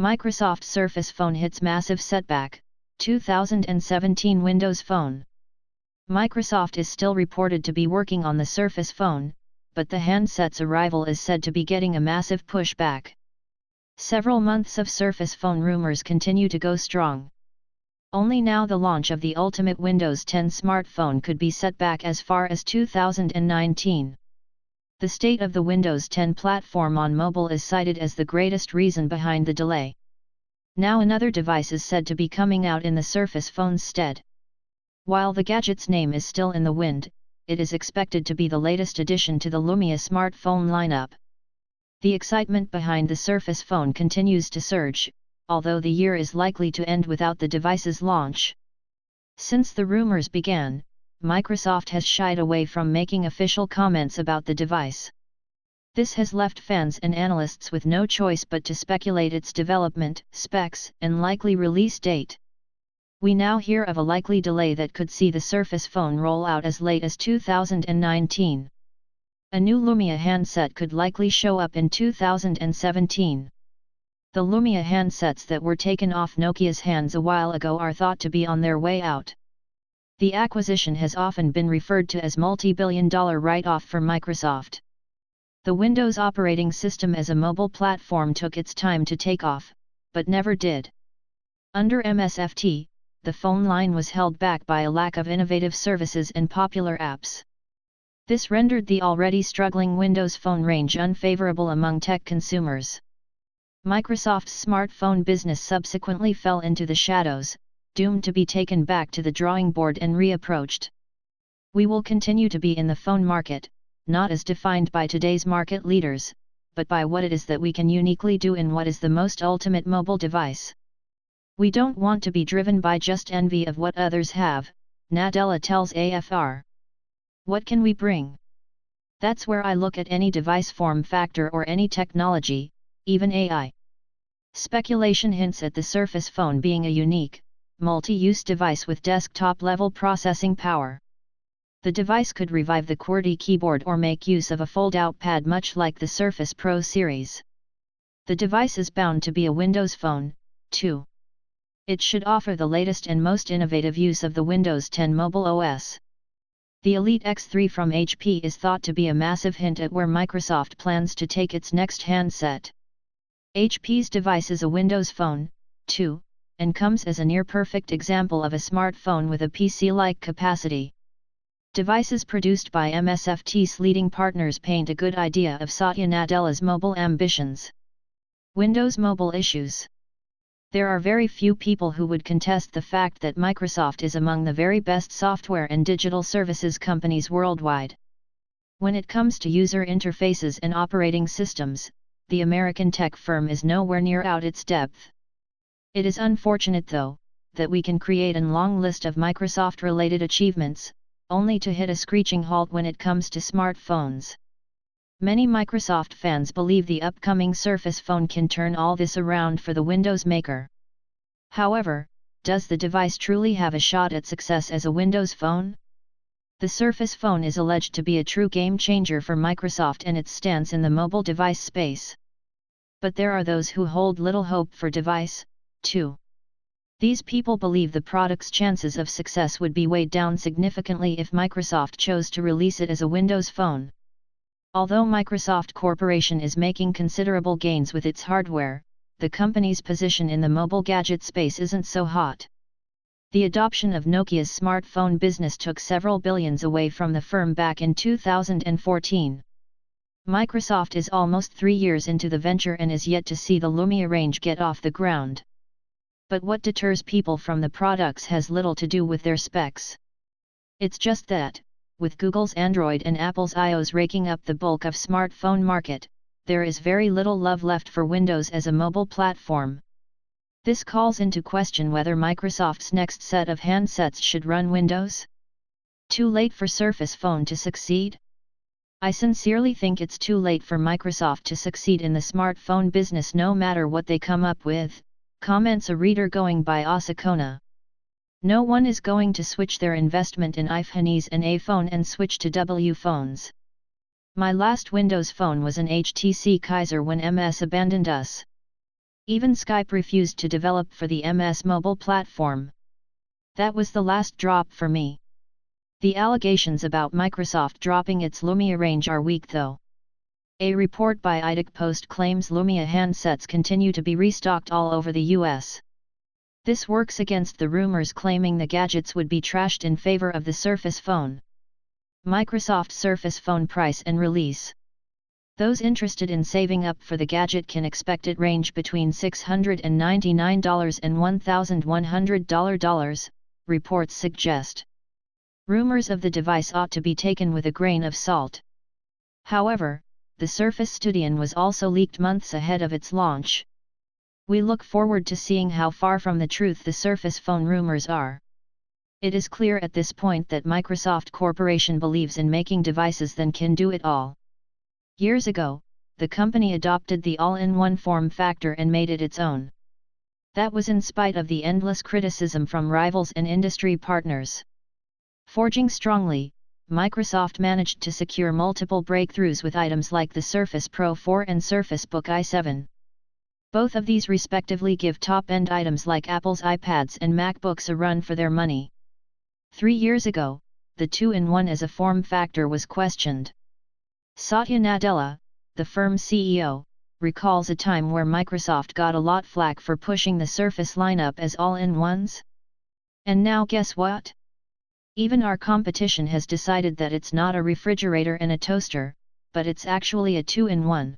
Microsoft Surface Phone hits massive setback, 2017 Windows Phone. Microsoft is still reported to be working on the Surface Phone, but the handset's arrival is said to be getting a massive pushback. Several months of Surface Phone rumors continue to go strong. Only now the launch of the ultimate Windows 10 smartphone could be set back as far as 2019. The state of the Windows 10 platform on mobile is cited as the greatest reason behind the delay. Now another device is said to be coming out in the Surface Phone's stead. While the gadget's name is still in the wind, it is expected to be the latest addition to the Lumia smartphone lineup. The excitement behind the Surface Phone continues to surge, although the year is likely to end without the device's launch. Since the rumors began, Microsoft has shied away from making official comments about the device. This has left fans and analysts with no choice but to speculate its development, specs, and likely release date. We now hear of a likely delay that could see the Surface Phone roll out as late as 2019. A new Lumia handset could likely show up in 2017. The Lumia handsets that were taken off Nokia's hands a while ago are thought to be on their way out. The acquisition has often been referred to as multi-billion-dollar write-off for Microsoft. The Windows operating system as a mobile platform took its time to take off, but never did. Under MSFT, the phone line was held back by a lack of innovative services and popular apps. This rendered the already struggling Windows Phone range unfavorable among tech consumers. Microsoft's smartphone business subsequently fell into the shadows, doomed to be taken back to the drawing board and reapproached. We will continue to be in the phone market, not as defined by today's market leaders, but by what it is that we can uniquely do in what is the most ultimate mobile device. We don't want to be driven by just envy of what others have, Nadella tells AFR. What can we bring? That's where I look at any device form factor or any technology, even AI. Speculation hints at the Surface Phone being a unique, multi-use device with desktop-level processing power. The device could revive the QWERTY keyboard or make use of a fold-out pad much like the Surface Pro series. The device is bound to be a Windows Phone, too. It should offer the latest and most innovative use of the Windows 10 mobile OS. The Elite X3 from HP is thought to be a massive hint at where Microsoft plans to take its next handset. HP's device is a Windows Phone, too, and comes as a near-perfect example of a smartphone with a PC-like capacity. Devices produced by MSFT's leading partners paint a good idea of Satya Nadella's mobile ambitions. Windows Mobile issues. There are very few people who would contest the fact that Microsoft is among the very best software and digital services companies worldwide. When it comes to user interfaces and operating systems, the American tech firm is nowhere near out its depth. It is unfortunate though, that we can create a long list of Microsoft-related achievements, only to hit a screeching halt when it comes to smartphones. Many Microsoft fans believe the upcoming Surface Phone can turn all this around for the Windows maker. However, does the device truly have a shot at success as a Windows Phone? The Surface Phone is alleged to be a true game-changer for Microsoft and its stance in the mobile device space. But there are those who hold little hope for device, too. These people believe the product's chances of success would be weighed down significantly if Microsoft chose to release it as a Windows Phone. Although Microsoft Corporation is making considerable gains with its hardware, the company's position in the mobile gadget space isn't so hot. The adoption of Nokia's smartphone business took several billions away from the firm back in 2014. Microsoft is almost 3 years into the venture and is yet to see the Lumia range get off the ground. But what deters people from the products has little to do with their specs. It's just that, with Google's Android and Apple's iOS raking up the bulk of smartphone market, there is very little love left for Windows as a mobile platform. This calls into question whether Microsoft's next set of handsets should run Windows. Too late for Surface Phone to succeed? I sincerely think it's too late for Microsoft to succeed in the smartphone business no matter what they come up with, comments a reader going by Asakona. No one is going to switch their investment in iPhones and A phone and switch to W phones. My last Windows Phone was an HTC Kaiser when MS abandoned us. Even Skype refused to develop for the MS Mobile platform. That was the last drop for me. The allegations about Microsoft dropping its Lumia range are weak though. A report by IDC Post claims Lumia handsets continue to be restocked all over the US. This works against the rumors claiming the gadgets would be trashed in favor of the Surface Phone. Microsoft Surface Phone price and release. Those interested in saving up for the gadget can expect it range between $699 and $1,100, reports suggest. Rumors of the device ought to be taken with a grain of salt. However, the Surface Studion was also leaked months ahead of its launch. We look forward to seeing how far from the truth the Surface Phone rumors are. It is clear at this point that Microsoft Corporation believes in making devices that can do it all. Years ago, the company adopted the all-in-one form factor and made it its own. That was in spite of the endless criticism from rivals and industry partners. Forging strongly, Microsoft managed to secure multiple breakthroughs with items like the Surface Pro 4 and Surface Book i7. Both of these respectively give top-end items like Apple's iPads and MacBooks a run for their money. 3 years ago, the 2-in-1 as a form factor was questioned. Satya Nadella, the firm's CEO, recalls a time where Microsoft got a lot flack for pushing the Surface lineup as all-in-ones. And now guess what? Even our competition has decided that it's not a refrigerator and a toaster, but it's actually a 2-in-1.